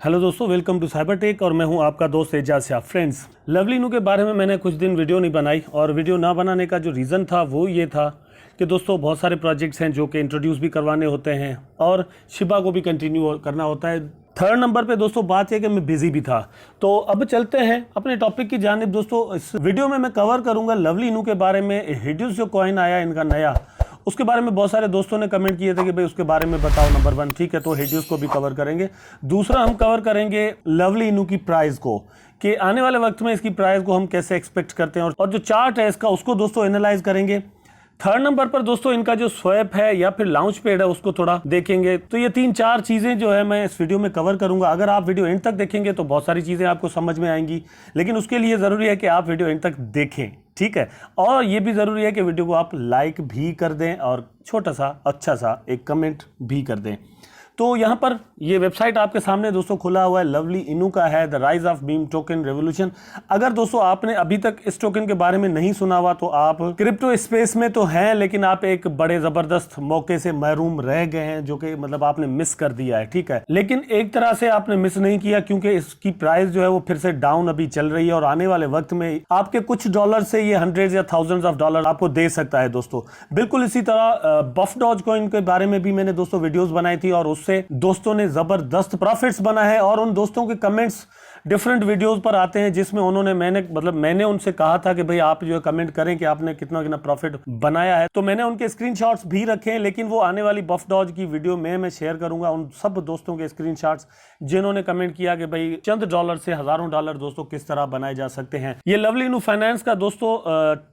Hello दोस्तों, welcome to cyber tech और मैं हूं आपका दोस्त एजाज शाह। फ्रेंड्स, लवली नू के बारे में मैंने कुछ दिन वीडियो नहीं बनाई और वीडियो ना बनाने का जो रीज़न था वो ये था कि दोस्तों बहुत सारे प्रोजेक्ट्स हैं जो कि इंट्रोड्यूस भी करवाने होते हैं और शिबा को भी कंटिन्यू करना होता है। थर्ड नंबर पे दोस्तों बात है कि मैं बिजी भी था। तो अब चलते हैं अपने टॉपिक की जानिब। दोस्तों इस वीडियो में मैं कवर करूंगा लवली नू के बारे में। हिडियस जो कॉइन आया इनका नया, उसके बारे में बहुत सारे दोस्तों ने कमेंट किए थे कि भाई उसके बारे में बताओ नंबर 1। ठीक है, तो हिडियस को भी कवर करेंगे। दूसरा हम कवर करेंगे लवली नू की प्राइस को, कि आने वाले वक्त में इसकी प्राइस को हम कैसे एक्सपेक्ट करते हैं और जो चार्ट है इसका उसको दोस्तों एनालाइज करेंगे। थर्ड नंबर पर दोस्तों इनका जो स्वैप है या फिर लॉन्च पेड है उसको थोड़ा देखेंगे। तो ये 3-4 चीजें जो है मैं इस वीडियो में कवर करूंगा। अगर आप वीडियो एंड तक देखेंगे तो बहुत सारी चीजें आपको समझ में आएंगी, लेकिन उसके लिए जरूरी है कि आप वीडियो एंड तक देखें। ठीक है, और ये भी जरूरी है कि वीडियो को आप लाइक भी कर दें और छोटा सा अच्छा सा एक कमेंट भी कर दें। तो यहाँ पर ये वेबसाइट आपके सामने दोस्तों खुला हुआ है, लवली इनू का है, the rise of beam token revolution. अगर दोस्तों आपने अभी तक इस टोकन के बारे में नहीं सुना हुआ तो आप क्रिप्टो स्पेस में तो हैं, लेकिन आप एक बड़े जबरदस्त मौके से महरूम रह गए हैं, जो कि मतलब आपने मिस कर दिया है। ठीक है, लेकिन एक तरह से आपने मिस नहीं किया, क्योंकि इसकी प्राइस जो है वो फिर से डाउन अभी चल रही है और आने वाले वक्त में आपके कुछ डॉलर से ये हंड्रेड्स या थाउजेंड्स ऑफ डॉलर आपको दे सकता है दोस्तों। बिल्कुल इसी तरह बफ डॉज कॉइन के बारे में भी मैंने दोस्तों वीडियोस बनाई थी और उससे दोस्तों ने जबरदस्त प्रॉफिट्स बना है और उन दोस्तों के कमेंट्स डिफरेंट वीडियोस पर आते हैं जिसमें उन्होंने मैंने उनसे कहा था कि भाई आप जो है कमेंट करें कि आपने कितना कितना प्रॉफिट बनाया है। तो मैंने उनके स्क्रीनशॉट्स भी रखे हैं, लेकिन वो आने वाली बफ डॉज की वीडियो में मैं शेयर करूंगा उन सब दोस्तों के स्क्रीनशॉट्स जिन्होंने कमेंट किया कि भाई चंद डॉलर से हजारों डॉलर दोस्तों किस तरह बनाए जा सकते हैं। ये लवली नू फाइनेंस का दोस्तों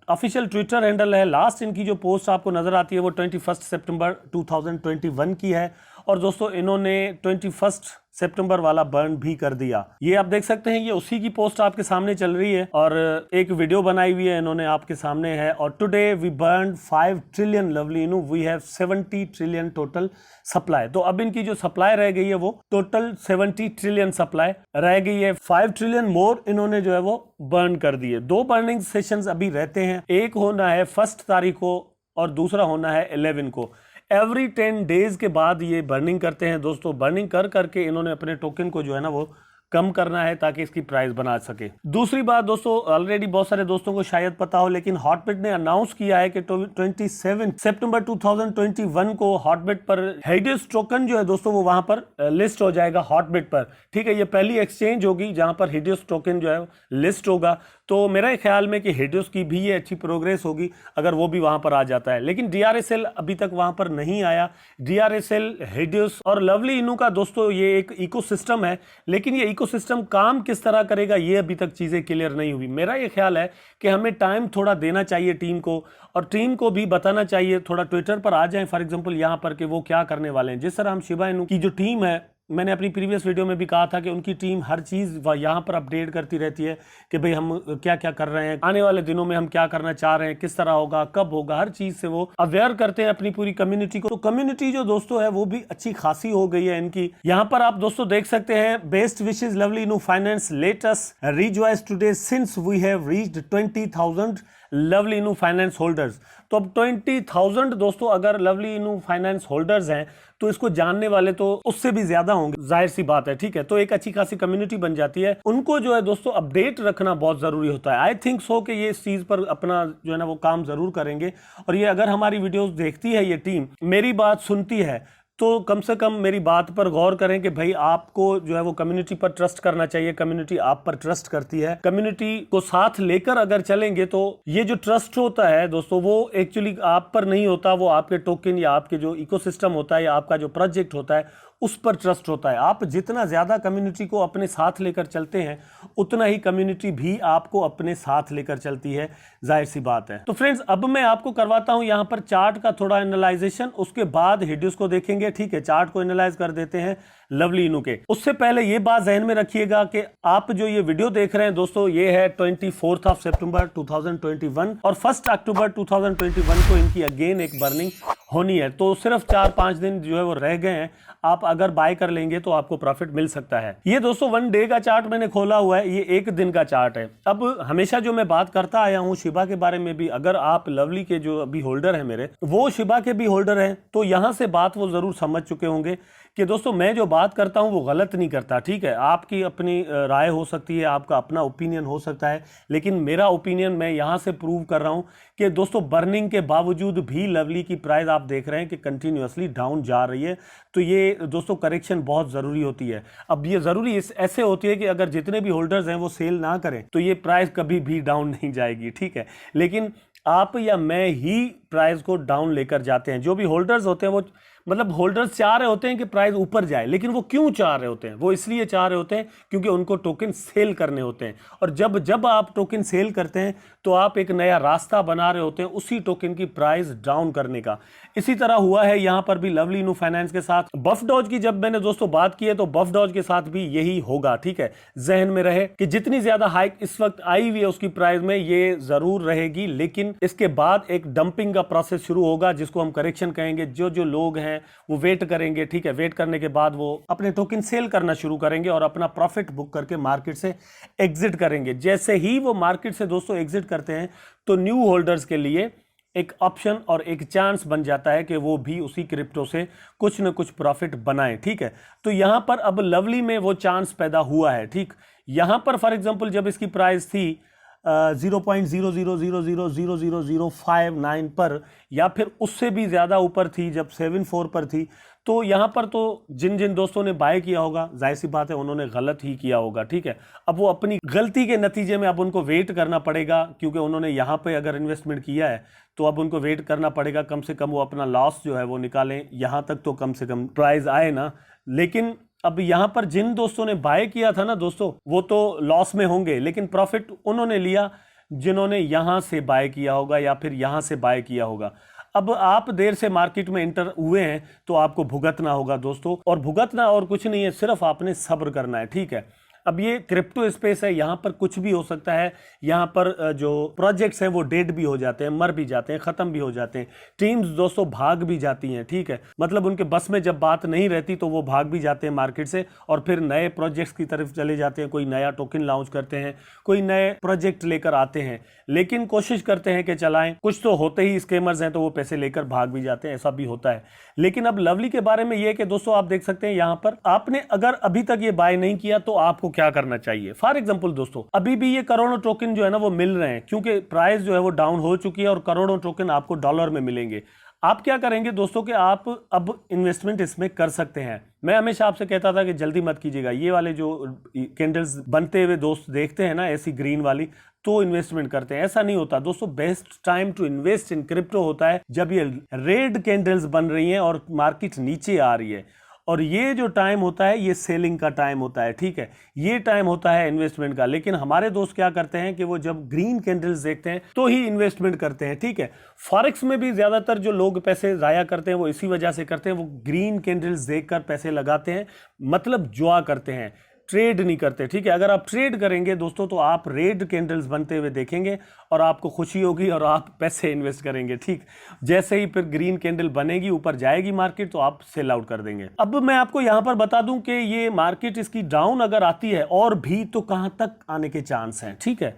ऑफिशियल ट्विटर हैंडल है। लास्ट इनकी जो पोस्ट आपको नजर आती है वो 21 सितंबर 2021 की है और दोस्तों इन्होंने 21 सितंबर वाला बर्न भी कर दिया। ये आप देख सकते हैं, ये उसी की पोस्ट आपके सामने चल रही है और एक वीडियो बनाई हुई है इन्होंने आपके सामने है। और today we burn 5 trillion lovely inu, we have 70 trillion total supply. तो अब इनकी जो सप्लाई रह गई है वो टोटल 70 ट्रिलियन सप्लाई रह गई है। 5 ट्रिलियन मोर इन्होंने जो है वो बर्न कर दिए। 2 बर्निंग सेशंस अभी रहते हैं, एक होना है 1 तारीख को और दूसरा होना है 11 को। एवरी 10 डेज के बाद ये बर्निंग करते हैं दोस्तों। बर्निंग कर करके इन्होंने अपने टोकन को जो है ना वो कम करना है ताकि इसकी प्राइस बना सके। दूसरी बात दोस्तों, ऑलरेडी बहुत सारे दोस्तों को शायद पता हो, लेकिन हॉटबिट ने अनाउंस किया है कि 27 सितंबर 2021 को हॉटबिट पर हिडियस टोकन जो है दोस्तों वो वहां पर लिस्ट हो जाएगा हॉटबिट पर। ठीक है, ये पहली एक्सचेंज होगी जहां पर हिडियस टोकन जो है लिस्ट होगा। तो मेरा ख्याल में कि हिडियस की भी ये अच्छी प्रोग्रेस होगी अगर वो भी वहां पर आ जाता है, लेकिन DRSL अभी तक वहां पर नहीं आया। DRSL, हिडियस और लवली इनू का दोस्तों ये एक इकोसिस्टम है, लेकिन ये इकोसिस्टम काम किस तरह करेगा ये अभी तक चीजें क्लियर नहीं हुई। मेरा ये ख्याल है कि हमें टाइम थोड़ा देना चाहिए टीम को, और टीम को भी बताना चाहिए, थोड़ा ट्विटर पर आ जाएं फॉर एग्जांपल यहाँ पर कि वो क्या करने वाले हैं। जिस तरह हम शिबा इनू की जो टीम है, मैंने अपनी प्रीवियस वीडियो में भी कहा था कि उनकी टीम हर चीज़ यहाँ पर अपडेट करती रहती है कि भाई हम क्या क्या कर रहे हैं, आने वाले दिनों में हम क्या करना चाह रहे हैं, किस तरह होगा, कब होगा, हर चीज़ से वो अवेयर करते हैं अपनी पूरी कम्युनिटी को। तो कम्युनिटी जो दोस्तों है वो भी अच्छी खासी हो गई है इनकी। यहाँ पर आप दोस्तों देख सकते हैं, best wishes Lovely Inu Finance, latest rejoice today since we have reached 20,000 Lovely Inu Finance holders. तो अब 20,000 दोस्तों अगर लवली इनू फाइनेंस होल्डर्स हैं तो इसको जानने वाले तो उससे भी ज्यादा होंगे, जाहिर सी बात है। ठीक है, तो एक अच्छी खासी कम्युनिटी बन जाती है। उनको जो है दोस्तों अपडेट रखना बहुत जरूरी होता है। आई थिंक सो कि ये इस चीज पर अपना जो है ना वो काम जरूर करेंगे, और ये अगर हमारी वीडियोस देखती है ये टीम, मेरी बात सुनती है, तो कम से कम मेरी बात पर गौर करें कि भाई आपको जो है वो कम्युनिटी पर ट्रस्ट करना चाहिए। कम्युनिटी आप पर ट्रस्ट करती है। कम्युनिटी को साथ लेकर अगर चलेंगे तो ये जो ट्रस्ट होता है दोस्तों वो एक्चुअली आप पर नहीं होता, वो आपके टोकन या आपके जो इकोसिस्टम होता है या आपका जो प्रोजेक्ट होता है उस पर ट्रस्ट होता है। आप जितना ज्यादा कम्युनिटी को अपने साथ लेकर चलते हैं उतना ही कम्युनिटी भी आपको अपने साथ लेकर चलती है, जाहिर सी बात है। तो फ्रेंड्स, अब मैं आपको करवाता हूं यहां पर चार्ट का थोड़ा एनालाइजेशन, उसके बाद हिडियस को देखेंगे। ठीक है, चार्ट को एनालाइज कर देते हैं लवली इनू के। उससे पहले ये बात ध्यान में रखिएगा कि आप जो ये वीडियो देख रहे हैं दोस्तों, ये है 24 सितंबर 2021 और 1 अक्टूबर 2021 को इनकी अगेन एक बर्निंग होनी है। तो सिर्फ 4-5 दिन जो है वो रह गए हैं, आप अगर बाय कर लेंगे तो आपको प्रॉफिट मिल सकता है। ये दोस्तों 1 डे का चार्ट मैंने खोला हुआ है, ये 1 दिन का चार्ट है। अब हमेशा जो मैं बात करता आया हूं शिबा के बारे में भी, अगर आप लवली के जो अभी होल्डर है मेरे, वो शिबा के भी होल्डर हैं, तो यहां से बात वो जरूर समझ चुके होंगे कि दोस्तों मैं जो बात करता हूं वो गलत नहीं करता, ठीक है। आपकी अपनी राय हो सकती है, आपका अपना ओपिनियन हो सकता है, लेकिन मेरा ओपिनियन मैं यहां से प्रूव कर रहा हूं कि दोस्तों बर्निंग के बावजूद भी लवली की प्राइस आप देख रहे हैं कि कंटिन्यूअसली डाउन जा रही है। तो ये दोस्तों करेक्शन बहुत ज़रूरी होती है। अब ये ज़रूरी ऐसे होती है कि अगर जितने भी होल्डर्स हैं वो सेल ना करें तो ये प्राइस कभी भी डाउन नहीं जाएगी, ठीक है। लेकिन आप या मैं ही प्राइस को डाउन लेकर जाते हैं। जो भी होल्डर्स होते हैं वो मतलब होल्डर्स चाह रहे होते हैं कि प्राइस ऊपर जाए, लेकिन वो क्यों चाह रहे होते हैं? वो इसलिए चाह रहे होते हैं क्योंकि उनको टोकन सेल करने होते हैं। और जब आप टोकन सेल करते हैं तो आप एक नया रास्ता बना रहे होते हैं उसी टोकन की प्राइस डाउन करने का। इसी तरह हुआ है यहां पर भी लवली न्यू फाइनेंस के साथ। बफ डॉज की जब मैंने दोस्तों बात की है तो बफ डॉज के साथ भी यही होगा, ठीक है। जहन में रहे कि जितनी ज्यादा हाइक इस वक्त आई हुई है उसकी प्राइस में, ये जरूर रहेगी, लेकिन इसके बाद एक डंपिंग का प्रोसेस शुरू होगा जिसको हम करेक्शन कहेंगे। जो लोग हैं वो वेट करेंगे, ठीक है। वेट करने के बाद वो अपने टोकन सेल करना शुरू करेंगे और अपना प्रॉफिट बुक करके मार्केट से एग्जिट करेंगे। जैसे ही वो मार्केट से दोस्तों एग्जिट करते हैं तो न्यू होल्डर्स के लिए एक ऑप्शन और एक चांस बन जाता है कि वो भी उसी क्रिप्टो से कुछ न कुछ प्रॉफिट बनाएं, ठीक है। तो यहां पर अब लवली में वो चांस पैदा हुआ है, ठीक। यहां पर फॉर एग्जांपल जब इसकी प्राइस थी 0.00000059 पर, या फिर उससे भी ज़्यादा ऊपर थी जब 74 पर थी, तो यहाँ पर तो जिन दोस्तों ने बाय किया होगा जाहिर सी बात है उन्होंने गलत ही किया होगा, ठीक है। अब वो अपनी गलती के नतीजे में अब उनको वेट करना पड़ेगा, क्योंकि उन्होंने यहाँ पे अगर इन्वेस्टमेंट किया है तो अब उनको वेट करना पड़ेगा, कम से कम वो अपना लॉस जो है वो निकालें। यहाँ तक तो कम से कम प्राइस आए ना। लेकिन अब यहां पर जिन दोस्तों ने बाय किया था ना दोस्तों, वो तो लॉस में होंगे, लेकिन प्रॉफिट उन्होंने लिया जिन्होंने यहां से बाय किया होगा या फिर यहां से बाय किया होगा। अब आप देर से मार्केट में एंटर हुए हैं तो आपको भुगतना होगा दोस्तों, और भुगतना और कुछ नहीं है, सिर्फ आपने सब्र करना है, ठीक है। अब ये क्रिप्टो स्पेस है, यहाँ पर कुछ भी हो सकता है। यहाँ पर जो प्रोजेक्ट्स हैं वो डेड भी हो जाते हैं, मर भी जाते हैं, ख़त्म भी हो जाते हैं। टीम्स दोस्तों भाग भी जाती हैं, ठीक है। मतलब उनके बस में जब बात नहीं रहती तो वो भाग भी जाते हैं मार्केट से और फिर नए प्रोजेक्ट्स की तरफ चले जाते हैं। कोई नया टोकन लॉन्च करते हैं, कोई नए प्रोजेक्ट लेकर आते हैं, लेकिन कोशिश करते हैं कि चलाएं। कुछ तो होते ही स्कैमर्स हैं तो वो पैसे लेकर भाग भी जाते हैं, ऐसा भी होता है। लेकिन अब लवली के बारे में ये कि दोस्तों आप देख सकते हैं यहाँ पर आपने अगर अभी तक ये बाय नहीं किया तो आपको क्या करना चाहिए। फॉर एग्जांपल दोस्तों अभी भी ये करोड़ों टोकन जो है ना वो मिल रहे हैं, क्योंकि प्राइस जो है वो डाउन हो चुकी है और करोड़ों टोकन आपको डॉलर में मिलेंगे। आप क्या करेंगे दोस्तों कि आप अब इन्वेस्टमेंट इसमें कर सकते हैं। मैं हमेशा आपसे कहता था कि जल्दी मत कीजिएगा। ये वाले जो कैंडल्स बनते हुए दोस्त देखते हैं ना ऐसी ग्रीन वाली, तो इन्वेस्टमेंट करते हैं। ऐसा नहीं होता दोस्तों। Best time to invest in crypto होता है जब ये रेड कैंडल्स बन रही हैं और मार्केट नीचे आ रही है, और ये जो टाइम होता है ये सेलिंग का टाइम होता है, ठीक है। ये टाइम होता है इन्वेस्टमेंट का। लेकिन हमारे दोस्त क्या करते हैं कि वो जब ग्रीन कैंडल्स देखते हैं तो ही इन्वेस्टमेंट करते हैं, ठीक है। फॉरेक्स में भी ज्यादातर जो लोग पैसे जाया करते हैं वो इसी वजह से करते हैं, वो ग्रीन कैंडल्स देखकर पैसे लगाते हैं, मतलब जुआ करते हैं, ट्रेड नहीं करते, ठीक है। अगर आप ट्रेड करेंगे दोस्तों तो आप रेड कैंडल्स बनते हुए देखेंगे और आपको खुशी होगी और आप पैसे इन्वेस्ट करेंगे, ठीक। जैसे ही फिर ग्रीन कैंडल बनेगी ऊपर जाएगी मार्केट तो आप सेल आउट कर देंगे। अब मैं आपको यहां पर बता दूं कि ये मार्केट इसकी डाउन अगर आती है और भी तो कहां तक आने के चांस हैं, ठीक है।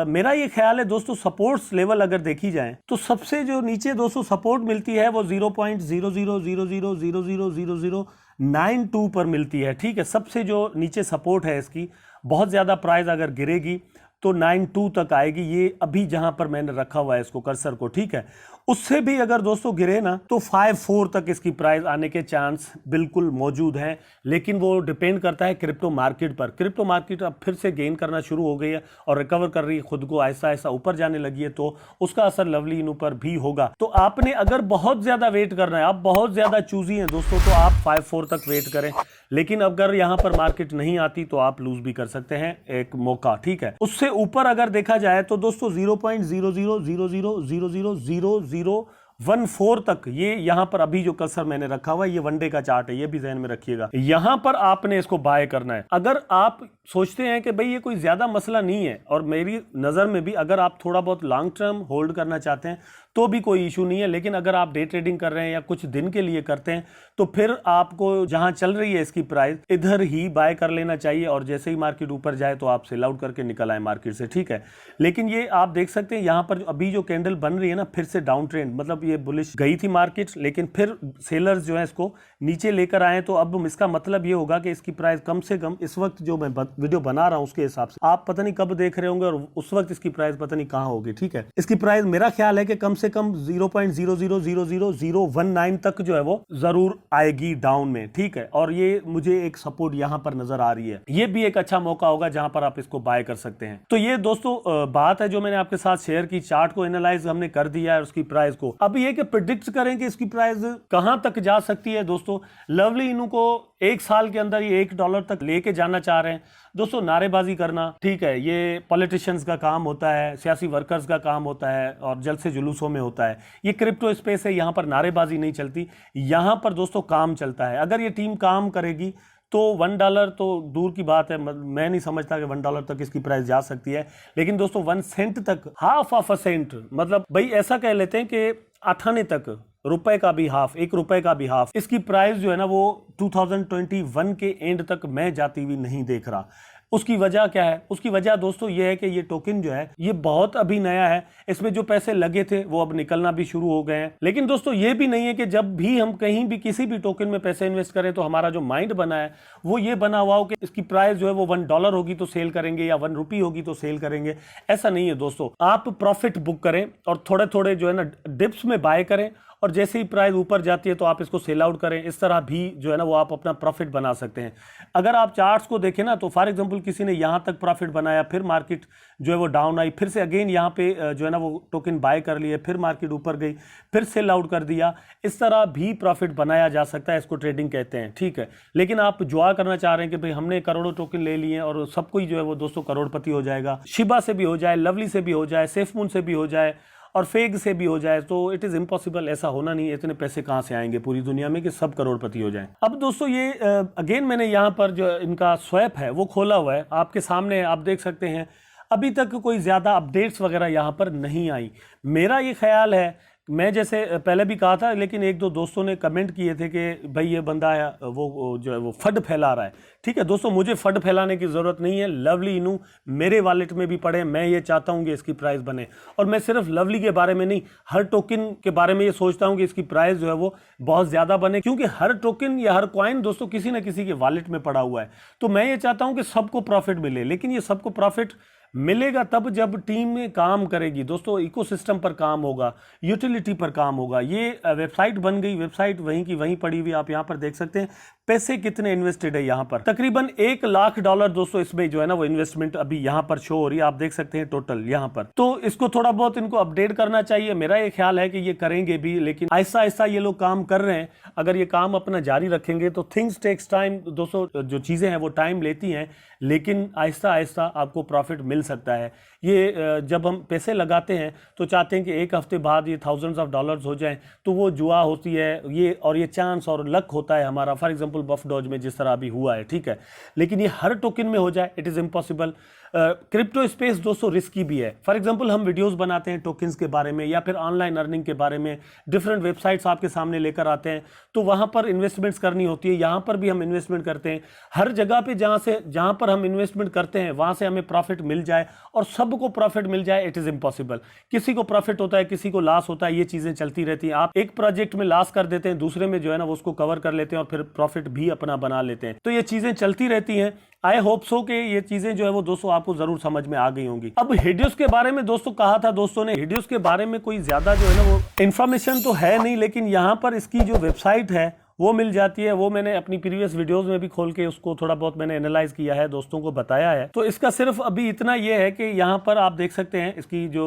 मेरा ये ख्याल है दोस्तों सपोर्ट्स लेवल अगर देखी जाए तो सबसे जो नीचे दोस्तों सपोर्ट मिलती है वो 0.0000000092 पर मिलती है, ठीक है। सबसे जो नीचे सपोर्ट है इसकी, बहुत ज्यादा प्राइस अगर गिरेगी तो 92 तक आएगी। ये अभी जहां पर मैंने रखा हुआ है इसको कर्सर को, ठीक है। उससे भी अगर दोस्तों गिरे ना तो 54 तक इसकी प्राइस आने के चांस बिल्कुल मौजूद हैं। लेकिन वो डिपेंड करता है क्रिप्टो मार्केट पर। क्रिप्टो मार्केट अब फिर से गेन करना शुरू हो गई है और रिकवर कर रही है खुद को, ऐसा ऐसा ऊपर जाने लगी है, तो उसका असर लवली इन पर भी होगा। तो आपने अगर बहुत ज्यादा वेट करना है, आप बहुत ज्यादा चूजी हैं दोस्तों, तो आप 54 तक वेट करें। लेकिन अगर यहां पर मार्केट नहीं आती तो आप लूज भी कर सकते हैं एक मौका, ठीक है। उससे ऊपर अगर देखा जाए तो दोस्तों 0.00000000 1/4 तक, ये यहां पर अभी जो कर्सर मैंने रखा हुआ है ये वनडे का चार्ट है, ये भी ध्यान में रखिएगा। यहां पर आपने इसको बाय करना है। अगर आप सोचते हैं कि भाई ये कोई ज्यादा मसला नहीं है, और मेरी नजर में भी अगर आप थोड़ा बहुत लॉन्ग टर्म होल्ड करना चाहते हैं तो भी कोई इशू नहीं है, लेकिन अगर आप डे ट्रेडिंग कर रहे हैं या कुछ दिन के लिए करते हैं तो फिर आपको जहां चल रही है इसकी प्राइस इधर ही बाय कर लेना चाहिए, और जैसे ही मार्केट ऊपर जाए तो आप सेल आउट करके निकल आए मार्केट से, ठीक है। लेकिन ये आप देख सकते हैं यहां पर अभी जो कैंडल बन रही है ना, फिर से डाउन ट्रेंड, मतलब ये बुलिश गई थी मार्केट, लेकिन फिर सेलर्स जो है इसको नीचे लेकर आए, तो अब इसका मतलब ये होगा कि इसकी प्राइस कम से कम इस वक्त जो मैं वीडियो बना रहा हूं उसके हिसाब से आप पता नहीं कब देख रहे होंगे और उस वक्त इसकी प्राइस पता नहीं कहां होगी, ठीक है। इसकी प्राइस मेरा ख्याल है कि कम से कम 0.000019 तक जो है वो जरूर आएगी डाउन में, ठीक है। और ये मुझे एक सपोर्ट यहां पर नजर आ रही है, ये भी एक अच्छा मौका होगा जहां पर आप इसको बाय कर सकते हैं। तो ये दोस्तों बात है जो मैंने आपके साथ शेयर की, चार्ट को एनालाइज हमने कर दिया है उसकी प्राइस को। अब ये कि प्रिडिक्ट करें कि इसकी प्राइस कहां तक जा सकती है। दोस्तों लवली इनू को 1 साल के अंदर ये $1 तक लेके जाना चाह रहे हैं। दोस्तों नारेबाजी करना, ठीक है, ये पॉलिटिशियंस का काम होता है, सियासी वर्कर्स का काम होता है और जलसे जुलूसों में होता है। ये क्रिप्टो स्पेस है, यहां पर नारेबाजी नहीं चलती, यहां पर दोस्तों काम चलता है। अगर ये टीम काम करेगी तो $1 तो दूर की बात है, मैं नहीं समझता कि $1 तक इसकी प्राइस जा सकती है। लेकिन दोस्तों 1 सेंट तक, हाफ ऑफ अ सेंट, मतलब भाई ऐसा कह लेते हैं कि 8 आने तक, रुपए का भी हाफ, $1 का भी हाफ, इसकी प्राइस जो है ना वो 2021 के एंड तक मैं जाती हुई नहीं देख रहा। उसकी वजह क्या है? उसकी वजह दोस्तों ये है कि ये टोकन जो है ये बहुत अभी नया है, इसमें जो पैसे लगे थे वो अब निकलना भी शुरू हो गए हैं। लेकिन दोस्तों ये भी नहीं है कि जब भी हम कहीं भी किसी भी टोकन में पैसे इन्वेस्ट करें तो हमारा जो माइंड बना है वो ये बना हुआ हो कि इसकी प्राइस जो है वो $1 होगी तो सेल करेंगे या ₹1 होगी तो सेल करेंगे। ऐसा नहीं है दोस्तों, आप प्रॉफिट बुक करें और थोड़े थोड़े जो है ना डिप्स में बाय करें, और जैसे ही प्राइस ऊपर जाती है तो आप इसको सेल आउट करें। इस तरह भी जो है ना वो आप अपना प्रॉफिट बना सकते हैं। अगर आप चार्ट्स को देखें ना तो फॉर एग्जांपल किसी ने यहां तक प्रॉफिट बनाया, फिर मार्केट जो है वो डाउन आई, फिर से अगेन यहां पे जो है ना वो टोकन बाय कर लिए, फिर मार्केट ऊपर गई, फिर सेल आउट कर दिया। इस तरह भी प्रॉफिट बनाया जा सकता है, इसको ट्रेडिंग कहते हैं, ठीक है। लेकिन आप जुआ करना चाह रहे हैं कि भाई हमने करोड़ों टोकन ले लिए और सब कोई जो है वो दोस्तों करोड़पति हो जाएगा, शिबा से भी हो जाए, लवली से भी हो जाए, सेफमून से भी हो जाए और फेग से भी हो जाए, तो इट इज इम्पॉसिबल। ऐसा होना नहीं है, इतने पैसे कहां से आएंगे पूरी दुनिया में कि सब करोड़पति हो जाएं। अब दोस्तों ये अगेन मैंने यहां पर जो इनका स्वैप है वो खोला हुआ है आपके सामने, आप देख सकते हैं। अभी तक कोई ज्यादा अपडेट्स वगैरह यहां पर नहीं आई। मेरा ये ख्याल है, मैं जैसे पहले भी कहा था, लेकिन एक दो दोस्तों ने कमेंट किए थे कि भाई ये बंदा है वो जो है वो फंड फैला रहा है। ठीक है दोस्तों, मुझे फंड फैलाने की जरूरत नहीं है। लवली इनू मेरे वॉलेट में भी पड़े, मैं ये चाहता हूं कि इसकी प्राइस बने। और मैं सिर्फ लवली के बारे में नहीं, हर टोकन के बारे में ये सोचता हूं कि इसकी प्राइस जो है वो बहुत ज्यादा बने, क्योंकि हर टोकन या हर कॉइन दोस्तों किसी ना किसी के वॉलेट में पड़ा हुआ है। तो मैं ये चाहता हूं कि सबको प्रॉफिट मिले, लेकिन ये सबको प्रॉफिट मिलेगा तब जब टीम में काम करेगी दोस्तों, इकोसिस्टम पर काम होगा, यूटिलिटी पर काम होगा। ये वेबसाइट बन गई, वेबसाइट वहीं की वहीं पड़ी हुई, आप यहां पर देख सकते हैं पैसे कितने इन्वेस्टेड है। यहां पर तकरीबन $1 लाख दोस्तों इसमें जो है ना वो इन्वेस्टमेंट अभी यहां पर शो हो रही है, आप देख सकते हैं टोटल यहां पर। तो इसको थोड़ा बहुत इनको अपडेट करना चाहिए। मेरा ये ख्याल है कि ये करेंगे भी, लेकिन आहिस्ता आहिस्ता ये लोग काम कर रहे हैं। अगर ये काम अपना जारी रखेंगे तो थिंग्स टेक्स टाइम दोस्तों, जो चीजें हैं वो टाइम लेती हैं, लेकिन आहिस्ता आहिस्ता आपको प्रॉफिट मिल सकता है। ये जब हम पैसे लगाते हैं तो चाहते हैं कि एक हफ्ते बाद ये थाउजेंड्स ऑफ डॉलर्स हो जाएं, तो वो जुआ होती है ये, और ये चांस और लक होता है हमारा। फॉर एग्जांपल बफ डॉज में जिस तरह अभी हुआ है, ठीक है, लेकिन ये हर टोकन में हो जाए, it is impossible. Crypto space दोस्तों रिस्की भी है। फॉर एग्जांपल हम वीडियोस बनाते हैं टोकन्स के बारे में या फिर ऑनलाइन अर्निंग के बारे में, डिफरेंट वेबसाइट्स आपके सामने लेकर आते हैं, तो वहां पर इन्वेस्टमेंट्स करनी होती है। यहां पर भी हम इन्वेस्टमेंट करते हैं। हर जगह पे जहां पर हम इन्वेस्टमेंट करते हैं वहां से हमें प्रॉफिट मिल जाए और सबको प्रॉफिट मिल जाए, इट इज इम्पॉसिबल। किसी को प्रॉफिट होता है, किसी को लॉस होता है, ये चीजें चलती रहती हैं। आप एक प्रोजेक्ट में लॉस कर देते हैं, दूसरे में जो है ना वो उसको कवर कर लेते हैं और फिर प्रॉफिट भी अपना बना लेते हैं। तो ये चीजें चलती रहती हैं। आई होप सो कि ये चीजें जो है वो दोस्तों आपको जरूर समझ में आ गई होंगी। अब हेडियोस के बारे में दोस्तों कहा था दोस्तों ने, हेडियोस के बारे में कोई ज्यादा जो है ना वो इंफॉर्मेशन तो है नहीं, लेकिन यहां पर इसकी जो वेबसाइट है वो मिल जाती है। वो मैंने अपनी प्रीवियस वीडियोस में भी खोल के उसको थोड़ा बहुत मैंने एनालाइज किया है, दोस्तों को बताया है। तो इसका सिर्फ अभी इतना ये है कि यहाँ पर आप देख सकते हैं इसकी जो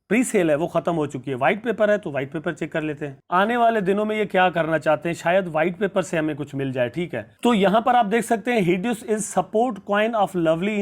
प्री सेल है वो खत्म हो चुकी है। व्हाइट पेपर है तो व्हाइट पेपर चेक कर लेते हैं। आने वाले दिनों में ये क्या करना चाहते हैं, शायद व्हाइट पेपर से हमें कुछ मिल जाए, ठीक है। तो यहां पर आप देख सकते हैं hideous is support coin of lovely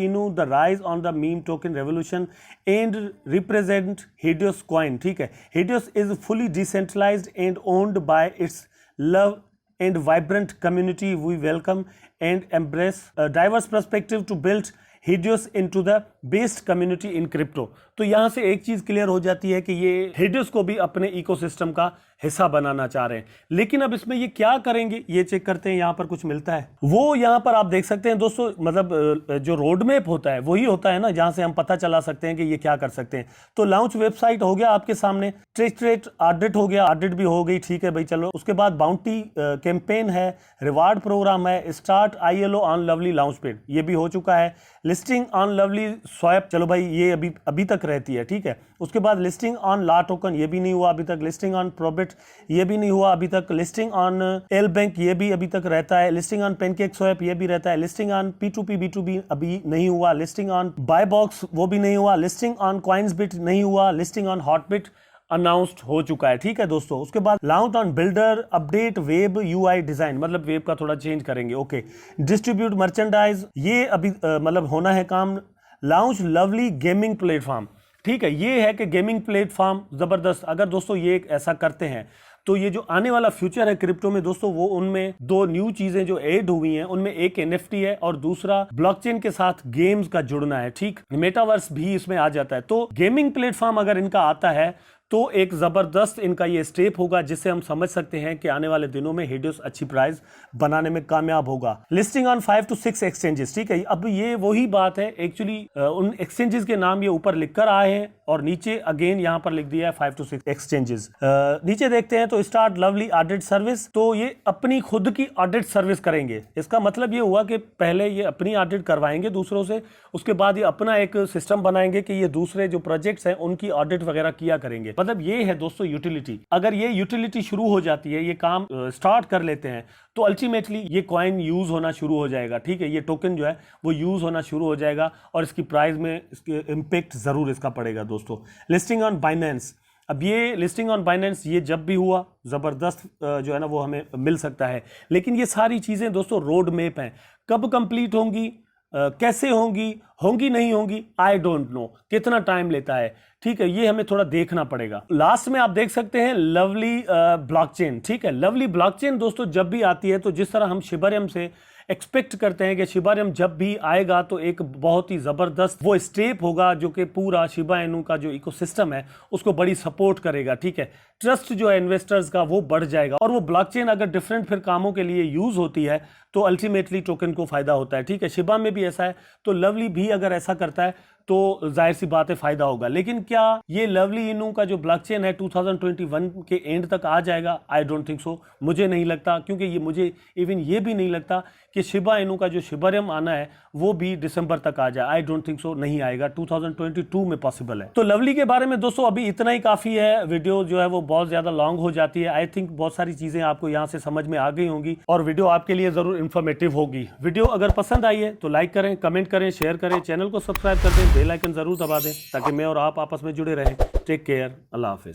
inu the rise on the meme token revolution and represent hideous coin, ठीक है। Hideous is fully decentralised and owned by its love and vibrant community. We welcome and embrace a diverse perspective to build Hideous into the best community in crypto। तो यहां से एक चीज clear हो जाती है कि ये Hideous को भी अपने इकोसिस्टम का हिस्सा बनाना चाह रहे हैं। लेकिन अब इसमें ये क्या करेंगे ये चेक करते हैं। यहां पर कुछ मिलता है, वो यहां पर आप देख सकते हैं दोस्तों, मतलब जो रोड मैप होता है वही होता है ना, जहां से हम पता चला सकते हैं कि ये क्या कर सकते हैं। तो लॉन्च वेबसाइट हो गया आपके सामने, ट्रेट ऑडिट हो गया, ऑडिट भी हो गई, ठीक है भाई चलो। उसके बाद बाउंटी कैंपेन है, रिवार्ड प्रोग्राम है, start ILO on lovely launch paid ये भी हो चुका है, लिस्टिंग ऑन लवली स्वैप, चलो भाई ये अभी तक रहती है, ठीक है। उसके बाद लिस्टिंग ऑन ला टोकन ये भी नहीं हुआ अभी तक, लिस्टिंग ऑन प्रोबिट ये भी नहीं हुआ अभी तक, लिस्टिंग ऑन एल बैंक ये भी अभी तक रहता है, लिस्टिंग ऑन पेनकेक स्वैप ये भी रहता है, लिस्टिंग ऑन P2P B2B अभी नहीं हुआ, लिस्टिंग ऑन बाय बॉक्स वो भी नहीं हुआ, लिस्टिंग ऑन कॉइन्सबिट नहीं हुआ, लिस्टिंग ऑन हॉटबिट अनाउंस्ड हो चुका है, ठीक है दोस्तों। उसके बाद launch on builder update web UI design, मतलब वेब का थोड़ा चेंज करेंगे, ओके। डिस्ट्रीब्यूट मर्चेंडाइज ये अभी मतलब होना है काम। लॉन्च लवली गेमिंग प्लेटफॉर्म, ठीक है। ये है कि गेमिंग प्लेटफॉर्म जबरदस्त, अगर दोस्तों ये ऐसा करते हैं तो ये जो आने वाला फ्यूचर है क्रिप्टो में दोस्तों, वो उनमें दो न्यू चीजें जो ऐड हुई हैं उनमें एक NFT है और दूसरा ब्लॉकचेन के साथ गेम्स का जुड़ना है, ठीक। मेटावर्स भी इसमें आ जाता है। तो गेमिंग प्लेटफॉर्म अगर इनका आता है तो एक जबरदस्त इनका ये स्टेप होगा, जिससे हम समझ सकते हैं कि आने वाले दिनों में हिडियस अच्छी प्राइस बनाने में कामयाब होगा। लिस्टिंग ऑन 5 to 6 एक्सचेंजेस, ठीक है। अब ये वही बात है, एक्चुअली उन एक्सचेंजेस के नाम ये ऊपर लिखकर आए हैं और नीचे अगेन यहां पर लिख दिया है 5 to 6 एक्सचेंजेस। नीचे देखते हैं तो स्टार्ट लवली ऑडिट सर्विस, तो ये अपनी खुद की ऑडिट सर्विस करेंगे। इसका मतलब ये हुआ कि पहले ये अपनी ऑडिट करवाएंगे दूसरों से, उसके बाद ये अपना एक सिस्टम बनाएंगे कि ये दूसरे जो प्रोजेक्ट्स हैं उनकी ऑडिट वगैरह किया करेंगे। मतलब ये है दोस्तों यूटिलिटी। अगर ये यूटिलिटी शुरू हो जाती है, ये काम स्टार्ट कर लेते हैं, तो अल्टीमेटली ये कॉइन यूज होना शुरू हो जाएगा, ठीक है। ये टोकन जो है वो यूज होना शुरू हो जाएगा और इसकी प्राइस में इसके इम्पैक्ट जरूर इसका पड़ेगा दोस्तों। लिस्टिंग ऑन बाइनेंस, अब ये लिस्टिंग ऑन बाइनेंस ये जब भी हुआ जबरदस्त जो है ना वो हमें मिल सकता है। लेकिन ये सारी चीजें दोस्तों रोड मैप हैं, कब कंप्लीट होंगी, कैसे होंगी नहीं होंगी, आई डोंट नो, कितना टाइम लेता है, ठीक है। ये हमें थोड़ा देखना पड़ेगा। लास्ट में आप देख सकते हैं लवली ब्लॉकचेन, ठीक है। लवली ब्लॉकचेन दोस्तों जब भी आती है तो जिस तरह हम शिबारियम से एक्सपेक्ट करते हैं कि शिबारियम जब भी आएगा तो एक बहुत ही जबरदस्त वो स्टेप होगा जो कि पूरा शिबा इनू का जो इकोसिस्टम है उसको बड़ी सपोर्ट करेगा, ठीक है। ट्रस्ट जो है इन्वेस्टर्स का वो बढ़ जाएगा और वो ब्लॉकचेन अगर डिफरेंट फिर कामों के लिए यूज होती है तो अल्टीमेटली टोकन को फायदा होता है, ठीक है। शिबा में भी ऐसा है, तो लवली भी अगर ऐसा करता है तो जाहिर सी बात है फायदा होगा। लेकिन क्या ये लवली इनू का जो ब्लॉकचेन है 2021 के एंड तक आ जाएगा? आई डोंट थिंक सो, मुझे नहीं लगता, क्योंकि ये मुझे इवन ये भी नहीं लगता कि शिबा इनू का जो शिबारियम आना है वो भी दिसंबर तक आ जाए। आई डोंट थिंक सो, नहीं आएगा, 2022 में पॉसिबल है। तो लवली के बारे में दोस्तों अभी इतना ही काफी है। वीडियो जो है वो बहुत ज्यादा लॉन्ग हो जाती है। आई थिंक बहुत सारी चीजें आपको यहाँ से समझ में आ गई होंगी और वीडियो आपके लिए जरूर इंफॉर्मेटिव होगी। वीडियो अगर पसंद आई है तो लाइक करें, कमेंट करें, शेयर करें, चैनल को सब्सक्राइब कर दें, बेल आइकन जरूर दबा दें ताकि मैं और आप आपस में जुड़े रहें। टेक केयर, अल्लाह हाफिज।